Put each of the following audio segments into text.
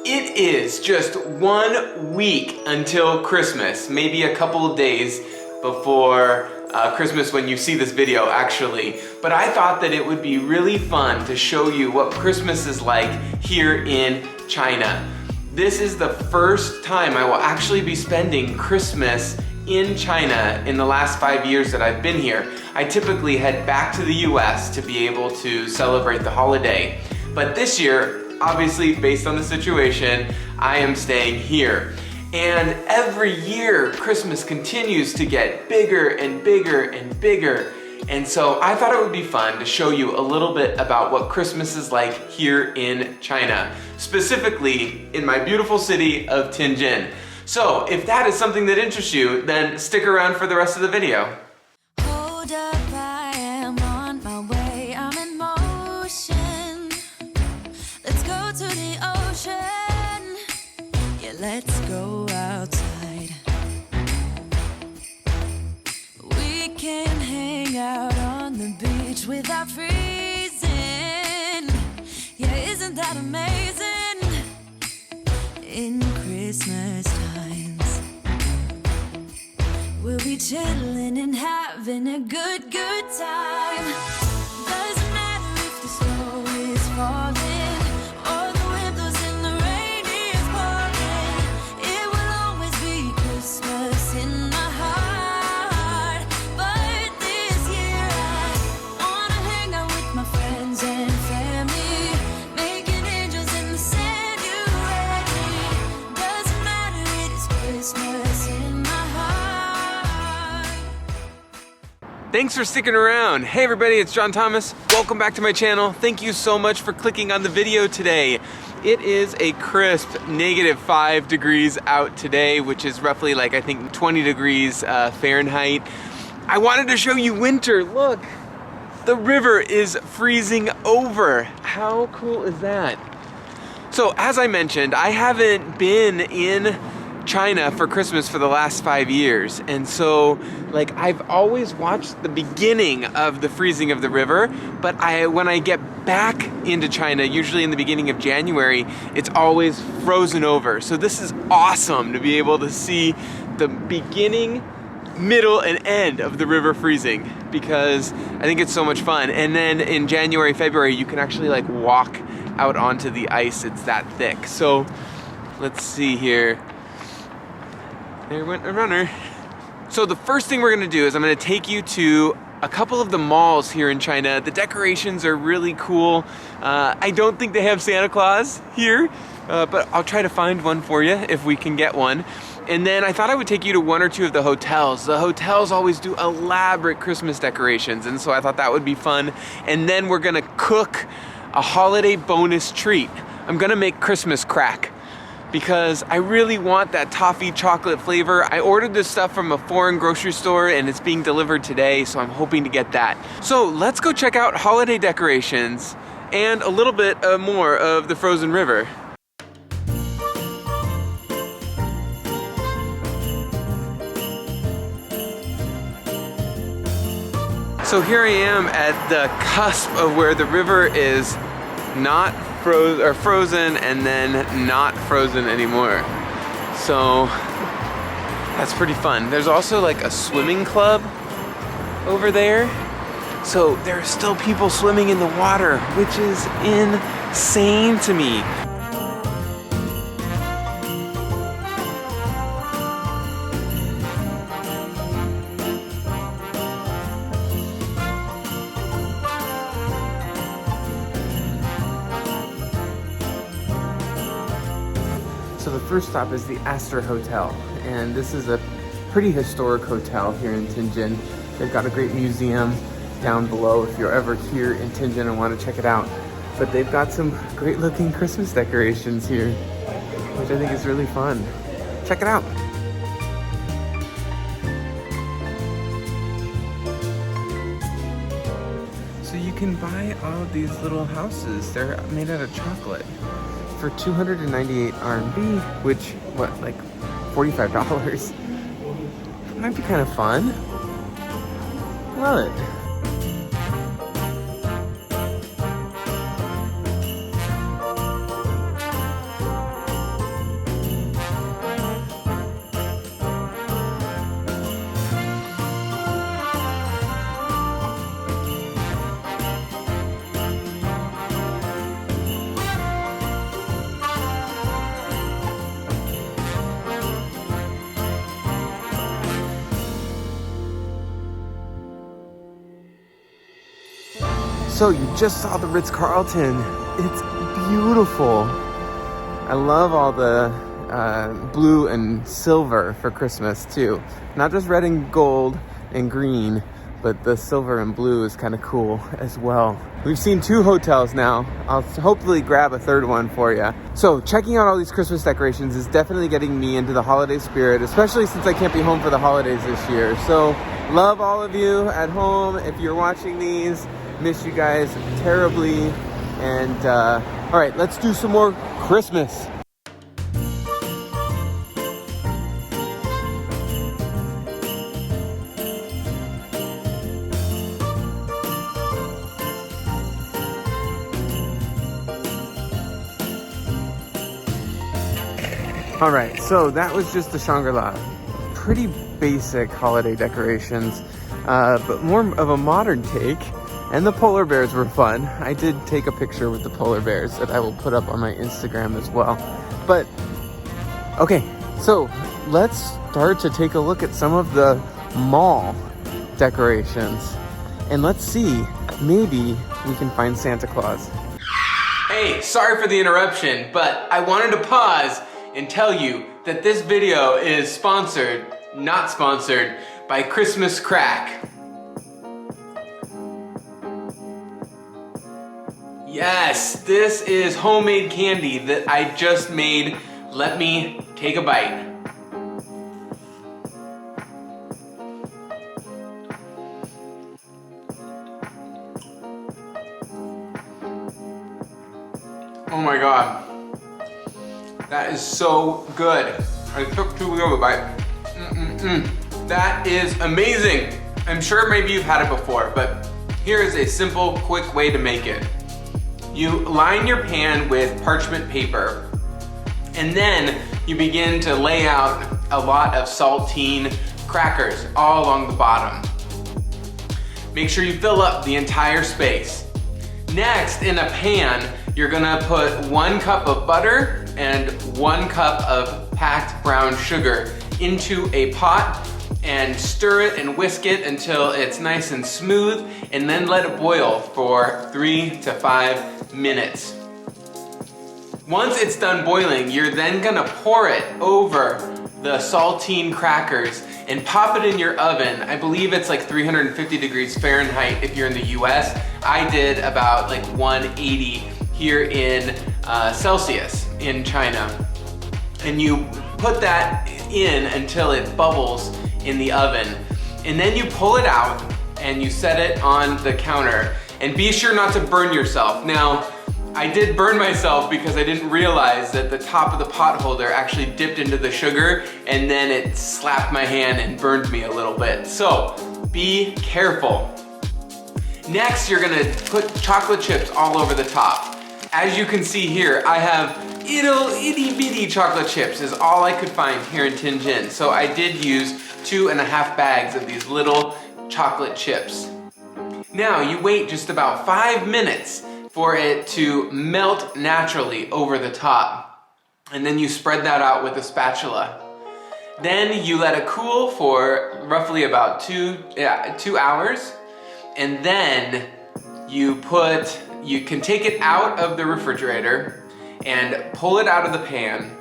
It is just 1 week until Christmas, maybe a couple of days before Christmas when you see this video actually. But I thought that it would be really fun to show you what Christmas is like here in China. This is the first time I will actually be spending Christmas in China in the last 5 years that I've been here. I typically head back to the US to be able to celebrate the holiday. But this year, obviously based on the situation, I am staying here. And every year, Christmas continues to get bigger and bigger and bigger. And so I thought it would be fun to show you a little bit about what Christmas is like here in China, specifically in my beautiful city of Tianjin. So if that is something that interests you, then stick around for the rest of the video. Hold up, I am on my way, I'm in motion. Let's go to the ocean, yeah, let's go outside. We can hang out on the beach without freezing. Yeah, isn't that amazing? In Christmas times, we'll be chilling and having a good time. Doesn't matter if the snow is falling or the wind blows and the rain is pouring. It will always be Christmas in my heart. But this year I wanna hang out with my friends and family, making angels in the sand. You ready? Doesn't matter, it is Christmas in my heart. Thanks for sticking around. Hey everybody, it's John Thomas. Welcome back to my channel. Thank you so much for clicking on the video today. It is a crisp -5 degrees out today, which is roughly like I think 20 degrees Fahrenheit. I wanted to show you winter. Look, the river is freezing over. How cool is that? So as I mentioned, I haven't been in China for Christmas for the last 5 years, and so like I've always watched the beginning of the freezing of the river, but when I get back into China, usually in the beginning of January, it's always frozen over. So this is awesome to be able to see the beginning, middle, and end of the river freezing, because I think it's so much fun. And then in January, February, you can actually like walk out onto the ice. It's that thick. So let's see here. There went a runner. So the first thing we're gonna do is I'm gonna take you to a couple of the malls here in China. The decorations are really cool. I don't think they have Santa Claus here, but I'll try to find one for you if we can get one. And then I thought I would take you to one or two of the hotels. The hotels always do elaborate Christmas decorations, and so I thought that would be fun. And then we're gonna cook a holiday bonus treat. I'm gonna make Christmas crack, because I really want that toffee chocolate flavor. I ordered this stuff from a foreign grocery store and it's being delivered today, so I'm hoping to get that. So let's go check out holiday decorations and a little bit more of the frozen river. So here I am at the cusp of where the river is not frozen and then not frozen anymore. So that's pretty fun. There's also like a swimming club over there. So there are still people swimming in the water, which is insane to me. So the first stop is the Astor Hotel, and this is a pretty historic hotel here in Tianjin. They've got a great museum down below if you're ever here in Tianjin and want to check it out. But they've got some great looking Christmas decorations here, which I think is really fun. Check it out. So you can buy all of these little houses. They're made out of chocolate for 298 RMB, which, what, like $45? Might be kind of fun. Love it. So you just saw the Ritz-Carlton. It's beautiful. I love all the blue and silver for Christmas too. Not just red and gold and green, but the silver and blue is kind of cool as well. We've seen 2 hotels now. I'll hopefully grab a 3rd one for you. So checking out all these Christmas decorations is definitely getting me into the holiday spirit, especially since I can't be home for the holidays this year. So love all of you at home. If you're watching these, miss you guys terribly. And all right, let's do some more Christmas. All right, so that was just the Shangri-La. Pretty basic holiday decorations, but more of a modern take. And the polar bears were fun. I did take a picture with the polar bears that I will put up on my Instagram as well. But, okay, so let's start to take a look at some of the mall decorations. And let's see, maybe we can find Santa Claus. Hey, sorry for the interruption, but I wanted to pause and tell you that this video is not sponsored, by Christmas Crack. Yes, this is homemade candy that I just made. Let me take a bite. Oh my God. That is so good. I took too big of a bite. That is amazing. I'm sure maybe you've had it before, but here is a simple, quick way to make it. You line your pan with parchment paper, and then you begin to lay out a lot of saltine crackers all along the bottom. Make sure you fill up the entire space. Next, in a pan, you're gonna put 1 cup of butter and 1 cup of packed brown sugar into a pot and stir it and whisk it until it's nice and smooth, and then let it boil for 3 to 5 minutes. Once it's done boiling, you're then gonna pour it over the saltine crackers and pop it in your oven. I believe it's like 350 degrees Fahrenheit if you're in the US. I did about like 180 here in Celsius in China. And you put that in until it bubbles in the oven. And then you pull it out and you set it on the counter. And be sure not to burn yourself. Now, I did burn myself because I didn't realize that the top of the pot holder actually dipped into the sugar, and then it slapped my hand and burned me a little bit. So, be careful. Next, you're gonna put chocolate chips all over the top. As you can see here, I have itty bitty chocolate chips is all I could find here in Tianjin. So I did use 2.5 bags of these little chocolate chips. Now you wait just about 5 minutes for it to melt naturally over the top. And then you spread that out with a spatula. Then you let it cool for roughly about 2 hours. And then you can take it out of the refrigerator and pull it out of the pan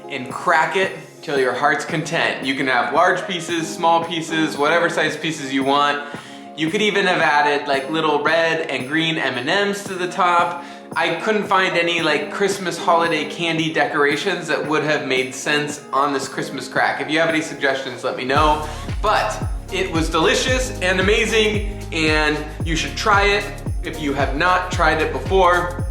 and crack it till your heart's content. You can have large pieces, small pieces, whatever size pieces you want. You could even have added like little red and green M&Ms to the top. I couldn't find any like Christmas holiday candy decorations that would have made sense on this Christmas crack. If you have any suggestions, let me know. But it was delicious and amazing, and you should try it if you have not tried it before.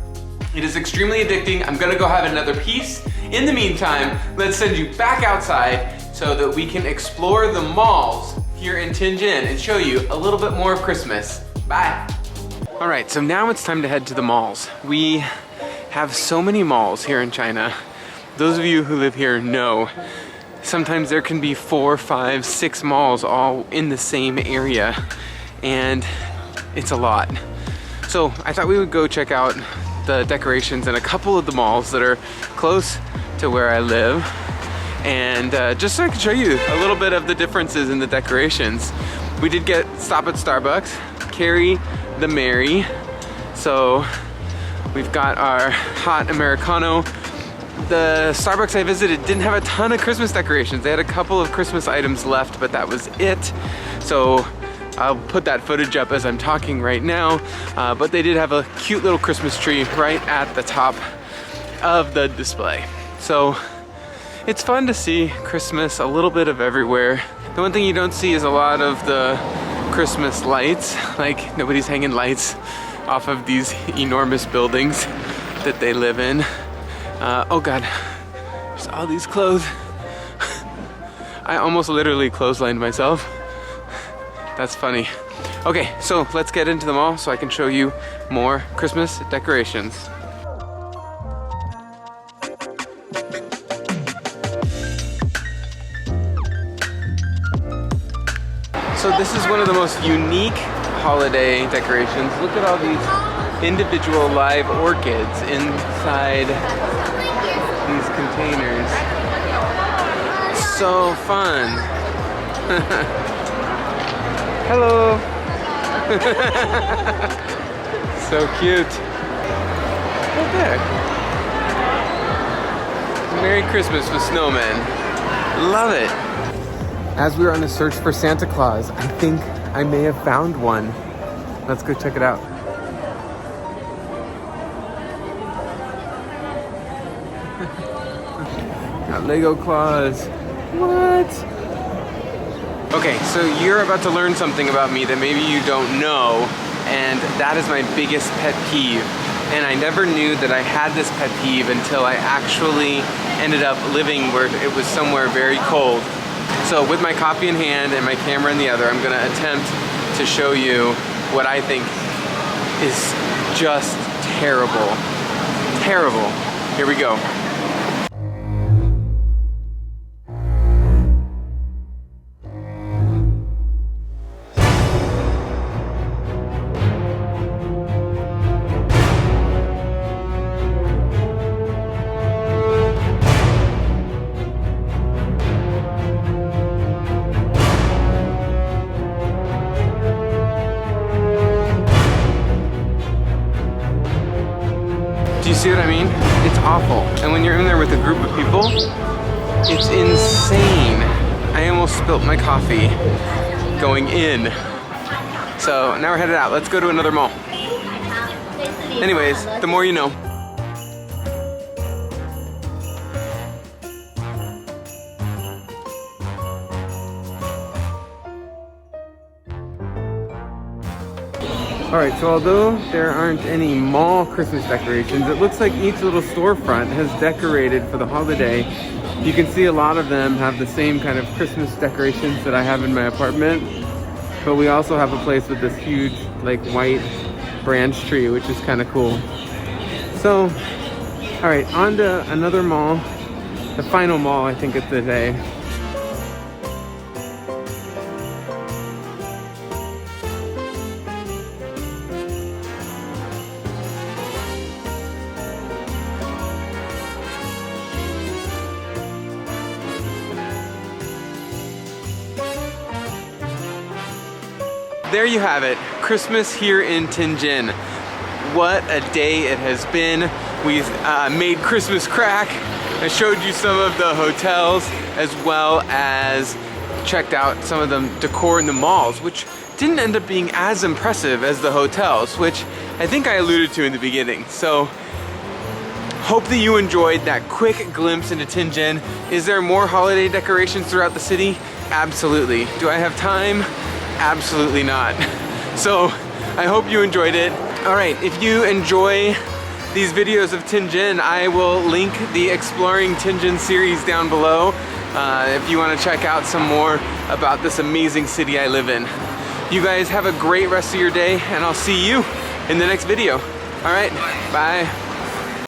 It is extremely addicting. I'm gonna go have another piece. In the meantime, let's send you back outside so that we can explore the malls here in Tianjin and show you a little bit more of Christmas. Bye. All right, so now it's time to head to the malls. We have so many malls here in China. Those of you who live here know sometimes there can be 4, 5, 6 malls all in the same area, and it's a lot. So I thought we would go check out the decorations in a couple of the malls that are close to where I live, and just so I can show you a little bit of the differences in the decorations. We did stop at Starbucks. Carrie the merry. So we've got our hot Americano. The Starbucks I visited didn't have a ton of Christmas decorations. They had a couple of Christmas items left, but that was it. So I'll put that footage up as I'm talking right now. But they did have a cute little Christmas tree right at the top of the display. So it's fun to see Christmas a little bit of everywhere. The one thing you don't see is a lot of the Christmas lights. Like, nobody's hanging lights off of these enormous buildings that they live in. Oh God, there's all these clothes. I almost literally clotheslined myself. That's funny. Okay, so let's get into the mall so I can show you more Christmas decorations. So this is one of the most unique holiday decorations. Look at all these individual live orchids inside these containers. So fun. Hello. So cute. Right there. Merry Christmas with snowmen. Love it. As we were on a search for Santa Claus, I think I may have found one. Let's go check it out. Got Lego Claus. What? Okay, so you're about to learn something about me that maybe you don't know, and that is my biggest pet peeve. And I never knew that I had this pet peeve until I actually ended up living where it was somewhere very cold. So with my coffee in hand and my camera in the other, I'm gonna attempt to show you what I think is just terrible. Terrible. Here we go. Do you see what I mean? It's awful. And when you're in there with a group of people, it's insane. I almost spilt my coffee going in. So now we're headed out. Let's go to another mall. Anyways, the more you know. Alright, so although there aren't any mall Christmas decorations, it looks like each little storefront has decorated for the holiday. You can see a lot of them have the same kind of Christmas decorations that I have in my apartment. But we also have a place with this huge, like, white branch tree, which is kind of cool. So, alright, on to another mall. The final mall, I think, of the day. There you have it, Christmas here in Tianjin. What a day it has been. We've made Christmas crack. I showed you some of the hotels as well as checked out some of the decor in the malls, which didn't end up being as impressive as the hotels, which I think I alluded to in the beginning. So hope that you enjoyed that quick glimpse into Tianjin. Is there more holiday decorations throughout the city? Absolutely. Do I have time? Absolutely not. So I hope you enjoyed it. All right, if you enjoy these videos of Tianjin, I will link the Exploring Tianjin series down below if you want to check out some more about this amazing city I live in. You guys have a great rest of your day, and I'll see you in the next video. All right, bye.